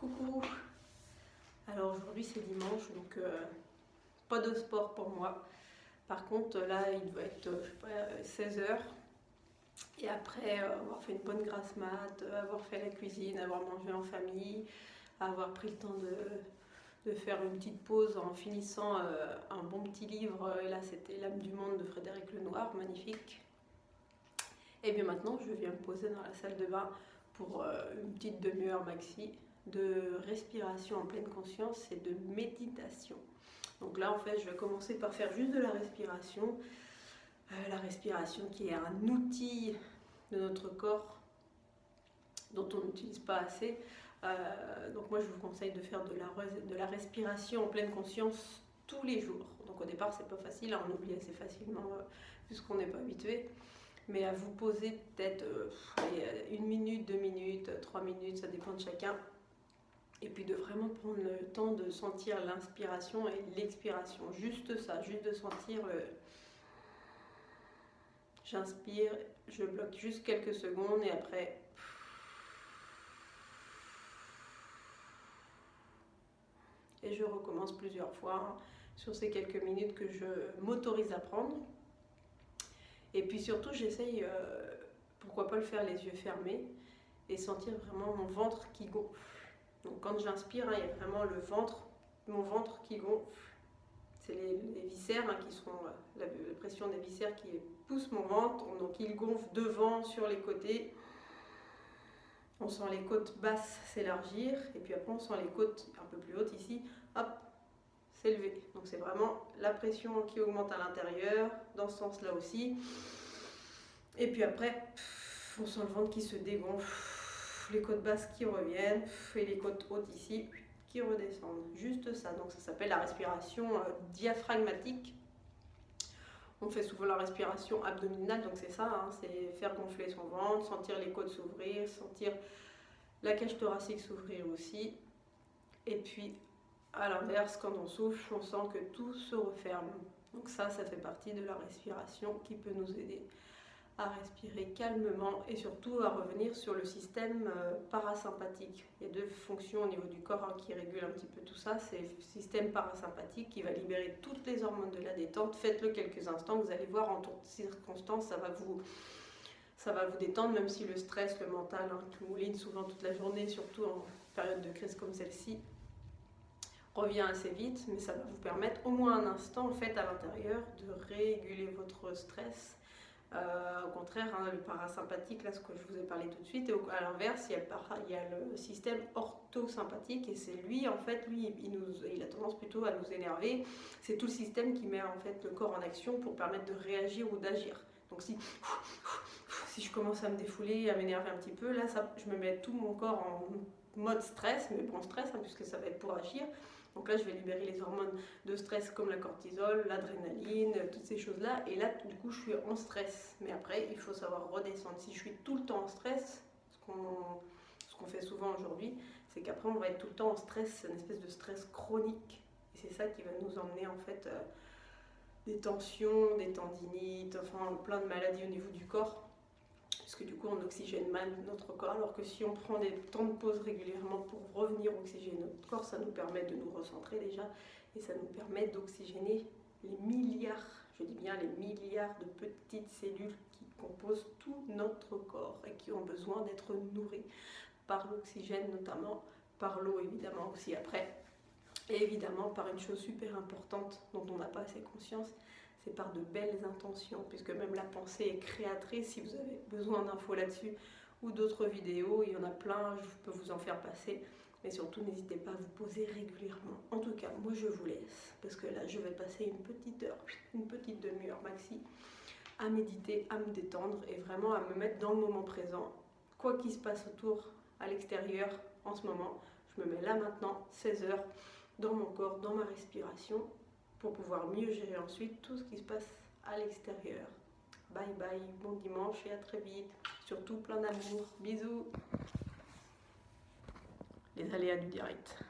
Coucou. Alors aujourd'hui c'est dimanche, donc pas de sport pour moi. Par contre là il doit être je sais pas, 16 h. Et après avoir fait une bonne grasse mat, avoir fait la cuisine, avoir mangé en famille, avoir pris le temps de faire une petite pause en finissant un bon petit livre. Et là c'était L'âme du monde de Frédéric Lenoir, magnifique. Et bien maintenant je viens me poser dans la salle de bain pour une petite demi-heure maxi de respiration en pleine conscience et de méditation. Donc là en fait je vais commencer par faire juste de la respiration qui est un outil de notre corps dont on n'utilise pas assez. Donc moi je vous conseille de faire de la respiration en pleine conscience tous les jours. Donc au départ c'est pas facile, on oublie assez facilement puisqu'on n'est pas habitué. Mais à vous poser peut-être 1 minute, 2 minutes, 3 minutes, ça dépend de chacun. Et puis de vraiment prendre le temps de sentir l'inspiration et l'expiration. Juste ça, juste de sentir le... J'inspire, je bloque juste quelques secondes et après... Et je recommence plusieurs fois sur ces quelques minutes que je m'autorise à prendre. Et puis surtout, j'essaye, pourquoi pas le faire les yeux fermés et sentir vraiment mon ventre qui gonfle. Donc quand j'inspire, il y a vraiment mon ventre qui gonfle. C'est les viscères qui sont, la pression des viscères qui pousse mon ventre. Donc il gonfle devant, sur les côtés. On sent les côtes basses s'élargir. Et puis après on sent les côtes un peu plus hautes ici, hop, s'élever. Donc c'est vraiment la pression qui augmente à l'intérieur, dans ce sens-là aussi. Et puis après, on sent le ventre qui se dégonfle, les côtes basses qui reviennent, et les côtes hautes ici qui redescendent. Juste ça, donc ça s'appelle la respiration diaphragmatique. On fait souvent la respiration abdominale, donc c'est ça, c'est faire gonfler son ventre, sentir les côtes s'ouvrir, sentir la cage thoracique s'ouvrir aussi. Et puis à l'inverse, quand on souffle, on sent que tout se referme. Donc ça fait partie de la respiration qui peut nous aider à respirer calmement et surtout à revenir sur le système parasympathique. Il y a deux fonctions au niveau du corps qui régulent un petit peu tout ça. C'est le système parasympathique qui va libérer toutes les hormones de la détente. Faites-le quelques instants, vous allez voir en toutes circonstances, ça va vous détendre, même si le stress, le mental qui mouline souvent toute la journée, surtout en période de crise comme celle-ci, revient assez vite, mais ça va vous permettre au moins un instant en fait à l'intérieur de réguler votre stress. Au contraire, le parasympathique, là ce que je vous ai parlé tout de suite, et à l'inverse il y a le système orthosympathique et c'est lui en fait, il a tendance plutôt à nous énerver. C'est tout le système qui met en fait le corps en action pour permettre de réagir ou d'agir. Donc si je commence à me défouler, à m'énerver un petit peu, là je me mets tout mon corps en mode stress, mais bon stress puisque ça va être pour agir. Donc là, je vais libérer les hormones de stress comme la cortisol, l'adrénaline, toutes ces choses-là. Et là, du coup, je suis en stress. Mais après, il faut savoir redescendre. Si je suis tout le temps en stress, ce qu'on fait souvent aujourd'hui, c'est qu'après, on va être tout le temps en stress, une espèce de stress chronique. Et c'est ça qui va nous emmener, en fait, des tensions, des tendinites, enfin, plein de maladies au niveau du corps. Parce que du coup on oxygène mal notre corps, alors que si on prend des temps de pause régulièrement pour revenir oxygéner notre corps, ça nous permet de nous recentrer déjà, et ça nous permet d'oxygéner les milliards, je dis bien les milliards de petites cellules qui composent tout notre corps et qui ont besoin d'être nourries par l'oxygène notamment, par l'eau évidemment aussi après, et évidemment par une chose super importante dont on n'a pas assez conscience, c'est par de belles intentions, puisque même la pensée est créatrice. Si vous avez besoin d'infos là-dessus ou d'autres vidéos, il y en a plein, je peux vous en faire passer, mais surtout n'hésitez pas à vous poser régulièrement. En tout cas, moi je vous laisse, parce que là je vais passer une petite heure, une petite demi-heure maxi, à méditer, à me détendre et vraiment à me mettre dans le moment présent. Quoi qu'il se passe autour, à l'extérieur, en ce moment, je me mets là maintenant, 16 h, dans mon corps, dans ma respiration, pour pouvoir mieux gérer ensuite tout ce qui se passe à l'extérieur. Bye bye, bon dimanche et à très vite. Surtout plein d'amour. Bisous. Les aléas du direct.